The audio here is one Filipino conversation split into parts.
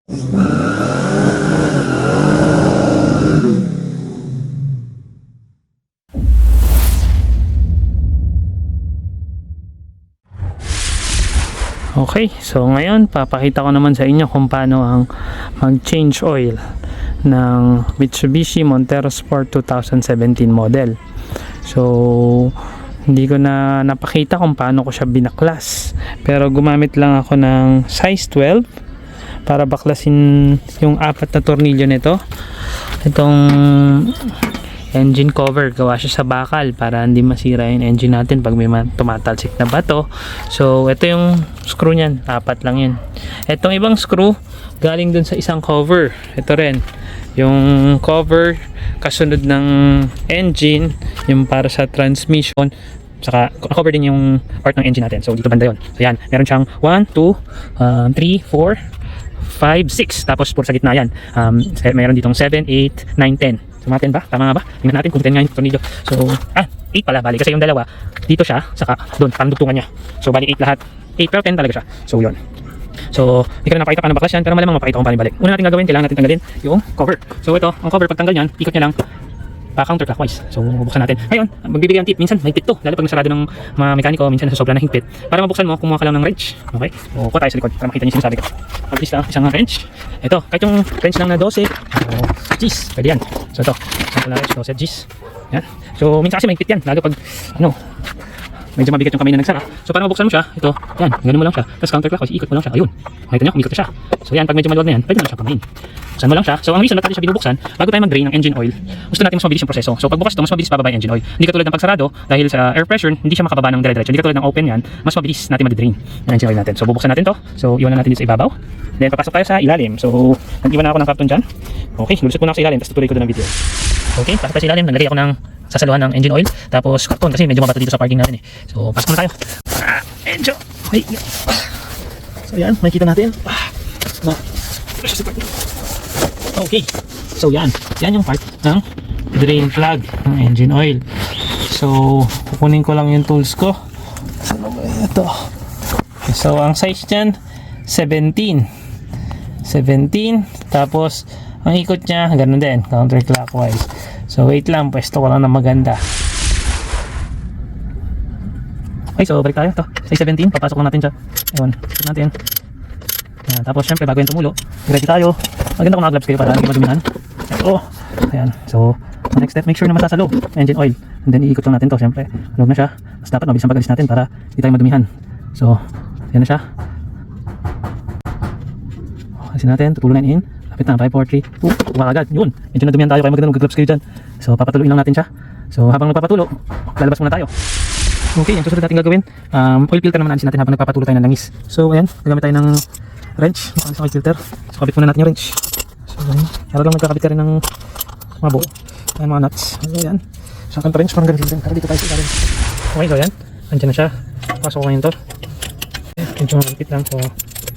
Okay, so ngayon papakita ko naman sa inyo kung paano ang mag-change oil ng Mitsubishi Montero Sport 2017 model. So hindi ko na napakita kung paano ko siya binaklas, pero gumamit lang ako ng size 12 para baklasin yung 4 na tornilyo nito. Itong engine cover, gawa siya sa bakal para hindi masira yung engine natin pag may tumatalsik na bato. So ito yung screw niyan, 4 lang yun. Itong ibang screw galing dun sa isang cover. Ito rin yung cover kasunod ng engine, yung para sa transmission, saka cover din yung part ng engine natin. So dito banda yun. So yan, meron siyang 1, 2, 3, 4, 5, 6, tapos puro sa gitna yan. Meron ditong 7, 8, 9, 10. So 10 ba? Tama nga ba? Tingnan natin kung 10 nga yung tornilyo. So 8 pala, bali kasi yung dalawa dito siya, saka doon, pangdugtungan niya. So bali 8 lahat. 8 pero 10 talaga siya. So yun. So hindi ko na napakita paano baklas yan, pero malamang mapakita kung paano balik. Una natin gagawin, kailangan natin tanggalin yung cover. So ito, ang cover, pag tanggal niyan, ikot niya lang counterclockwise. So bubuksan natin. Ngayon, magbibigay ang tip, minsan may higpit to, lalo pag nasarado ng mga mekaniko, minsan nasa sobra ng higpit. Para mabuksan mo, kumuha ka lang ng wrench. Okay? So kuha tayo sa likod para makita niyo yung sinasabi ko. Mabilis lang, isang wrench. Ito, kahit yung wrench lang na 12 o G's, pwede yan. So ito, sample na wrench, 12 G's. Yan. So minsan kasi may higpit yan, lalo pag medyo mabigat yung kamay na nagsara. So para mabuksan mo siya, ito, yan, ganun mo lang siya. Tapos counterclockwise, ikot mo lang siya. Ayun. Nakita nyo, umikot na siya. So yan, pag medyo maluwag na yan, pwede mo lang siya pamain. Buksan mo lang siya. So ang reason na natin siya binubuksan, bago tayo mag-drain ng engine oil, gusto natin mas mabilis yung proseso. So pag bukas ito, mas mabilis bababa yung engine oil. Hindi katulad ng pagsarado, dahil sa air pressure, hindi siya makababa ng dire-diretso. Hindi katulad ng open yan, mas mabilis natin mag-drain ng engine oil natin. So bubuksan natin to. So iwan na natin dito sa ibabaw. Then papasok tayo sa ilalim. So nag-iwan na ako ng karton dyan. Okay, lulusot ko na ako sa ilalim, tapos tutuloy ko doon ng video. Okay, pasok tayo sa ilalim, naglagay ako ng sasaluhan ng engine oil, tapos karton kasi medyo mabato dito sa parking natin eh. So pasok na tayo. Medyo. Ay. So yan, makikita natin. Okay. So yan. Yan yung part ng drain plug ng engine oil. So kukunin ko lang yung tools ko. Ano ba ito? So ang size niyan 17. Tapos ang ikot niya ganun din, counterclockwise. So wait lang, pwesto ko lang na maganda. Okay, so balik tayo. Ito, size 17, papasok lang natin siya. Ayun, ikot natin. Ayan, tapos syempre bago yung tumulo, ready tayo. Maganda kung naka-gloves kayo para hindi madumihan. Ito. Ayan. So, next step, make sure na masasalo engine oil. And then iikot lang natin to, syempre. Log na siya. Tapos dapat mabilis ang pag-alis natin para hindi tayo madumihan. So, ayan na siya. Alisin natin, tutulo na in. Lapit na, 5, 4, 3, 2, agad. Yun. Medyo nadumihan tayo, kaya maganda mag-gloves kayo dyan. So, papatuloy lang natin siya. So, habang nagpapatulo, lalabas muna tayo. Okay, ang susunod natin gagawin, oil filter naman alisin natin habang nagpapatulo tayo ng langis. So, ayan, gagamit tayo ng wrench, sa oil filter. So, kabit muna natin yung wrench. So, ayan, para lang magkakabit ka rin ng mga buo. Ayan, mga nuts. Ayan. So, ang wrench, parang ganito din. Para dito tayo sa ilalim. Okay, so ayan, andyan na siya. Pasok ko ngayon to. Okay, medyo magpipit lang. So,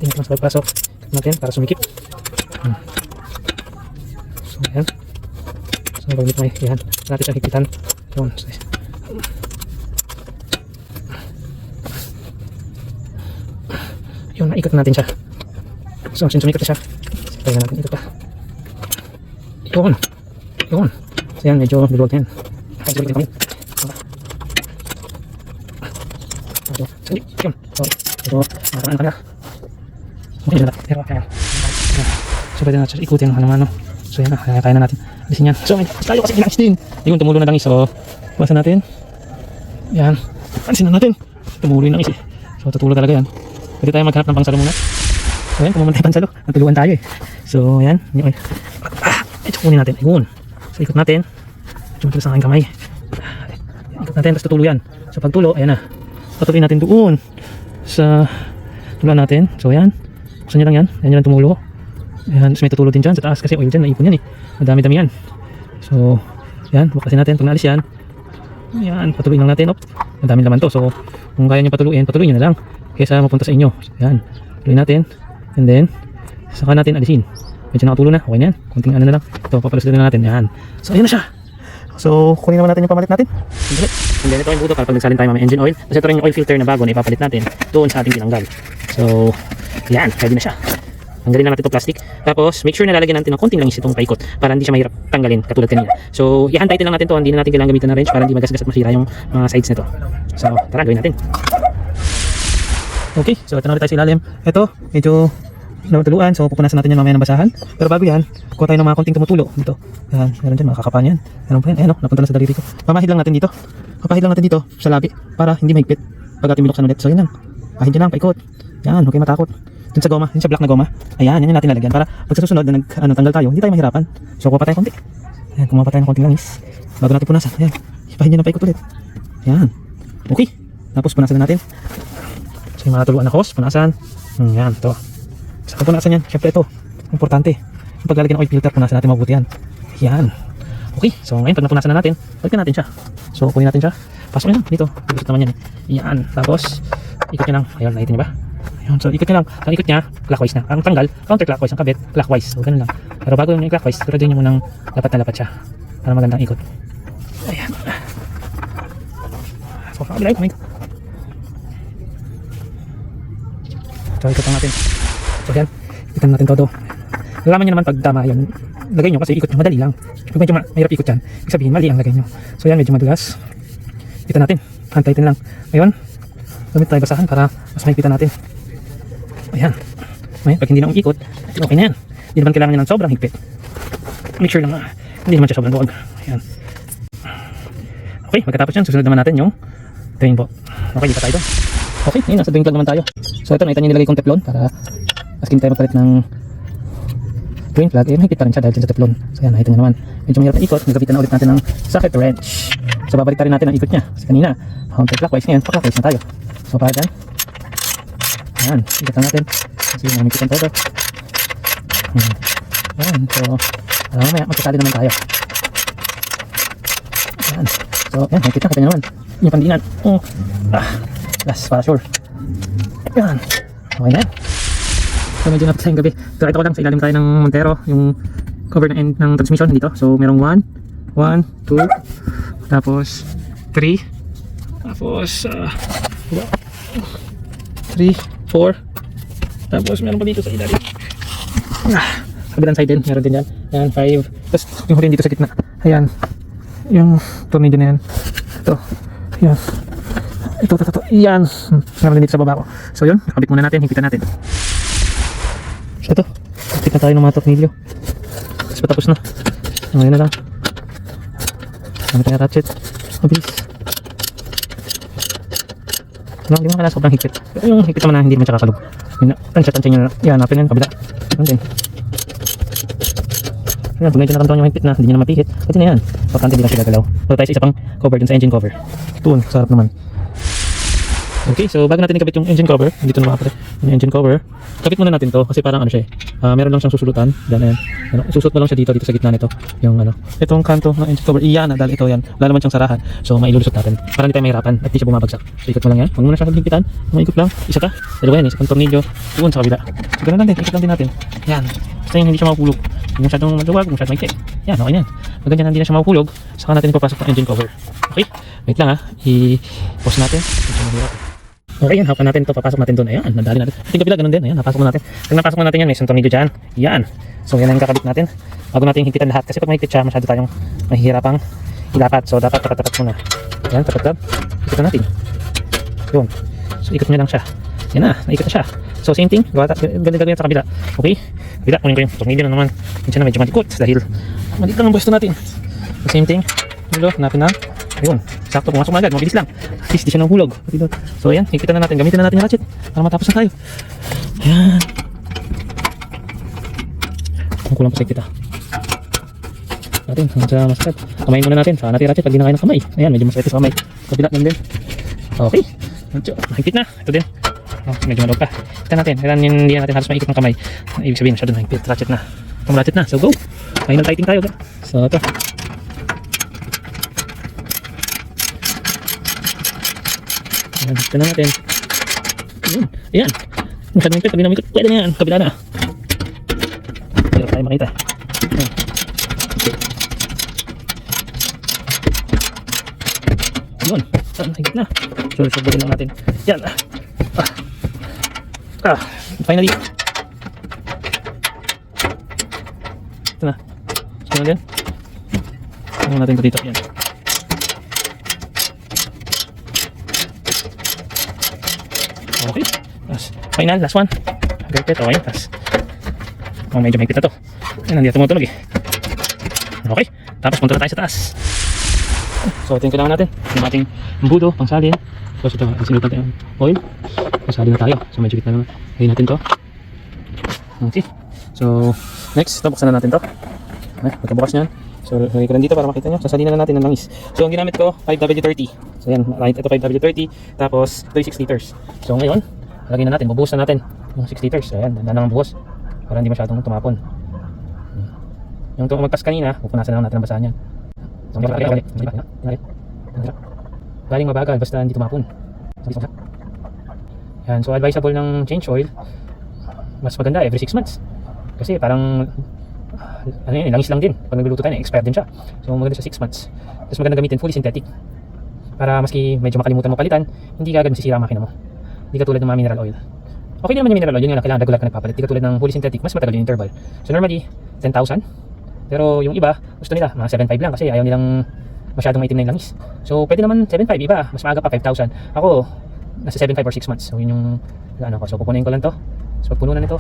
tingin ko mas pagpasok natin para sumikip. So, ayan. So, pag may, ayan, natin siya higpitan. Yun, so, yun, naikot natin siya. So, since sumikot na siya, kaya natin ikot pa. Yun. So, yan, medyo biluwag na yan. Ay, sulit na kami. So, yun. So, nakakaan ka na. Okay na. Pero, kaya. So, pwede natin ikutin ng ano. So, yan na. Kaya na natin. Alisin yan. So, tayo kasi kinangis din. Yun, tumulo na langis. So, bawasan natin. Yan. Alisin na natin. Tumulo yung langis eh. So, tutulo talaga yan. Pwede tayo maghanap ng pangsalo muna. So yan, kung tayo pangsalo, natuluan tayo eh. So yan, yung medyo kunin natin. Ayun. So ikot natin. Medyo matulas ang aking kamay. Ikot natin, tapos tutulo yan. So pag tulo, ayan na. Patuloy natin doon sa tulan natin. So yan. Buksan nyo lang yan. Yan yung tumulo. Ayan, tapos may tutulo din dyan sa taas kasi oil dyan, naipon yan eh. Madami-dami yan. So yan, bukasin natin. Pag naalis yan, ayan, patuloy lang natin. Madami laman to. So kung kaya nyo patuloyin, patuloy nyo na lang. Kaysa mapunta sa inyo. Yan. Tuloy natin. And then, saka natin alisin. Medyo nakatulo na. Okay na yan. Kunting ano na lang. Ito, papalusin na natin. Yan. So, ayan na siya. So, kunin naman natin yung pamalit natin. And then, ito yung buto para pag nagsalin tayo mga engine oil. Kasi ito rin yung oil filter na bago na ipapalit natin doon sa ating tinanggal. So, yan. Ready na siya. Tanggalin lang natin itong plastic. Tapos, make sure na lalagyan natin ng konting langis itong paikot para hindi siya mahirap tanggalin katulad kanina. So, i-hand tighten lang natin to. Hindi na natin kailangan gamitan ng wrench para hindi magasgas at masira yung mga sides nito. So, tara, gawin natin. Okay, so ito na ulit tayo sa ilalim. Ito, medyo natuluan. So, pupunasan natin yan mamaya ng basahan. Pero bago yan, kuha tayo ng mga konting tumutulo dito. Yan, meron dyan, mga kakapan yan. Meron pa yan. Ayan, napunta na sa daliri ko. Pamahid lang natin dito. Papahid lang natin dito sa labi para hindi mahigpit pag ating binuksan ulit. So, yun lang. Pahid dyan lang, paikot. Yan, huwag kayo matakot. Dun sa goma, dun sa black na goma. Ayan, yan yung natin lalagyan para pag sa susunod na tanggal tayo, hindi tayo mahirapan. So, kuha pa tayo konti. Ayan, kumuha pa tayo ng konting langis. Bago natin punasan. Ayan, ipahid nyo ng paikot ulit. Ayan. Okay. Tapos punasan na natin. So, yung mga tuluan na hose, punasan. Yan, ito. Sa punasan yan, syempre ito. Importante. Yung paglalagyan ng oil filter, punasan natin mabuti yan. Yan. Okay, so ngayon pag napunasan na natin, balikan natin siya. So, kunin natin siya. Pasok nyo lang dito. Gusto naman yan eh. Yan. Tapos, ikot nyo lang. Ayun, nakita nyo ba? Ayun, so ikot nyo lang. Ang ikot niya, clockwise na. Ang tanggal, counterclockwise. Ang kabit, clockwise. So, ganun lang. Pero bago yung clockwise, siguraduhin nyo munang lapat na lapat siya. Para magandang ikot. Ayan. So, kabila yun. So, ikot lang natin. So, yan. Ikutan natin todo. Nalaman nyo naman pag tama yun. Lagay nyo kasi ikot nyo. Madali lang. Kung medyo mahirap ikot yan, ibig sabihin, mali ang lagay nyo. So, yan. Medyo madulas. Ikutan natin. Hand tighten lang. Ngayon, gamit tayo basahan para mas mahipitan natin. Ayan. Ngayon, pag hindi na umikot, okay na yan. Hindi naman kailangan nyo ng sobrang higpit. Make sure lang na hindi naman siya sobrang buwag. Ayan. Okay, magkatapos yan, susunod naman natin yung drain po. Okay, dito tayo doon. Okay, ngayon, nasa drain plug naman tayo. So, ito, nakita nyo nilagay kong teflon para askin tayo magpalit ng drain plug. Eh, mahigpit pa rin siya dahil din sa teflon. So, yan, nakita nyo naman. Medyo mahirap na ikot. Nagabitan na ulit natin ng socket wrench. So, babalik rin natin ang ikot niya. Kasi kanina, counterclockwise ngayon, pa-clockwise na tayo. So, para dyan. Ayan, ikot natin. Kasi namikitan todo. Ayan, so, mamaya, magkasali naman tayo. Ayan. So, ayan, mahigpit na. Kita nyo naman. Yung pandingan. Last para sure. Ayan. Okay na yan. So, medyo napit tayong gabi. So, ito ko lang sa ilalim tayo ng Montero. Yung cover ng end ng transmission dito. So, merong 1, 2, tapos 3, tapos 3, 4, tapos meron pa dito sa ilalim. Kabilang side din, meron din yan. Ayan, 5. Tapos yung huli dito sa gitna. Ayan. Yung tornilyo na yan. Ito. Ayan. Ito. Ayan. Meron din dito sa baba ko. So yun, nakabit muna natin, higpitan natin. So ito, higpit na tayo ng mga tornilyo. Tapos patapos na. Ngayon na lang. Gamit tayo ratchet. Mabilis. Hindi mo kailangan sobrang higpit. Pero yung higpit naman na hindi naman siya kakalog. Tansya nyo na. Yan, napin yun. Kabila. Yan din. Yan, pag medyo nakantuan yung higpit na, hindi nyo na mapihit. Pati na yan. Importante hindi lang siya gagalaw. So tayo sa isa pang cover dun sa engine cover. Ito, sarap naman. Okay, so bago natin ikabit yung engine cover, dito na mga yung engine cover, kabit muna natin to kasi parang ano siya meron lang siyang susulutan. Yan, susut mo lang siya dito sa gitna nito. Yung itong kanto ng engine cover, iyan dahil ito yan. Wala naman siyang sarahan. So mailulusot natin para hindi tayo mahirapan at hindi siya bumabagsak. So ikot mo lang yan. Huwag mo na siya higpitan. Maikot lang. Isa ka. Dalawa yan. Isa kang tornilyo. Doon sa kabila. So ganun lang din. Ikot lang din natin. Yan. Basta yung hindi siya mapulog. Hindi masyadong maduwag. Masyadong maikit. Yan. Okay yan. Pag ganyan hindi na siya mapulog, saka natin ipapasok ng engine cover. Okay. Wait lang i-pause natin. Medyo mahirap. Okay, yan, hawakan natin ito, papasok natin doon. Ayan, nadali natin. Ating kabila, ganun din. Ayan, napasok mo natin. Pag napasok mo natin yan, may isang tornilyo dyan. Yan. So, yan ang kakabit natin. Bago natin higpitan lahat. Kasi pag mahigpit siya, masyado tayong mahihirapang ilapat. So, dapat tapat-tapat muna. Yan, tapat-tapat. Ikutan natin. Yun. So, ikot nyo lang siya. Yan na, naikot na siya. So, same thing. Gagawin sa kabila. Okay? Kabila, kunin ko yung tornilyo na naman. Minsan na medyo malikot dahil maliit lang ang pwesto natin. So, same thing. Tulo, hanapin na. Ayun, sakto, pumasok na agad, mabilis lang. At least di siya nahulog. So ayan, higpitan na natin, gamitin na natin yung ratchet para matapos na tayo. Ayan. Ang kulang pa sa higpit natin, hanggang masakit. Kamayin muna natin, saan natin ratchet pag di na kaya ng kamay. Ayan, medyo masakit sa kamay. Kabila din. Okay, medyo mahigpit na. Ito din. Medyo malawag pa. Higpitan natin, kailan hindi natin halos maikot ng kamay. Ibig sabihin, masyado mahigpit. Ratchet na. Itong ratchet na, so go. Final tightening tayo. So ito. Ito na natin. Ayan. Masyadong higpit. Pag dinamikot, pwede na yan. Kabila na. Hirap tayo makita. Yun. Higpit na. Subukin lang natin. Yan. Finally. Ito na. Ito na din. Ano natin ito dito. Yan. Okay. Tapos, final, last one. Agad-agad. Okay. Tapos, medyo mahigpit na to. Yan, hindi na tumutunog eh. Okay. Tapos, punta na tayo sa taas. So, ito yung kailangan natin. Yung ating embudo, pangsalin. Tapos ito, sinutan tayo oil. Pasalin na tayo. So, medyo gitna naman. Lagyan natin to. Okay. So, next, ito, buksan na natin to. Okay, pagkabukas nyan. So, lagay ko lang dito para makita nyo. Sasalin na natin ng langis. So, ang ginamit ko, 5W30. So, yan. Ito 5W30. Tapos, ito yung 6 liters. So, ngayon, lagay na natin. Bubuhos na natin yung 6 liters. So, yan. Dandan ang buhos. Para hindi masyadong tumapon. Yung magpas kanina, pupunasan lang natin ang basahan yan. So, galing mabagal basta hindi tumapon. Yan. So, advisable ng change oil. Mas maganda every 6 months. Kasi parang ano yun, langis lang din. Pag nagluluto tayo, expire din siya. So, maganda siya 6 months. Tapos maganda gamitin fully synthetic. Para maski medyo makalimutan mo palitan, hindi ka agad masisira ang makina mo. Hindi ka tulad ng mga mineral oil. Okay din naman yung mineral oil, yun nga lang, kailangan regular ka nagpapalit. Hindi ka tulad ng fully synthetic, mas matagal yung interval. So, normally, 10,000. Pero yung iba, gusto nila, mga 7,500 lang kasi ayaw nilang masyadong maitim na yung langis. So, pwede naman 7,500, iba, mas maaga pa 5,000. Ako, nasa 7,500 or 6 months. So, yun yung ano ko. So, pupunin ko lang to. So, pag puno na nito,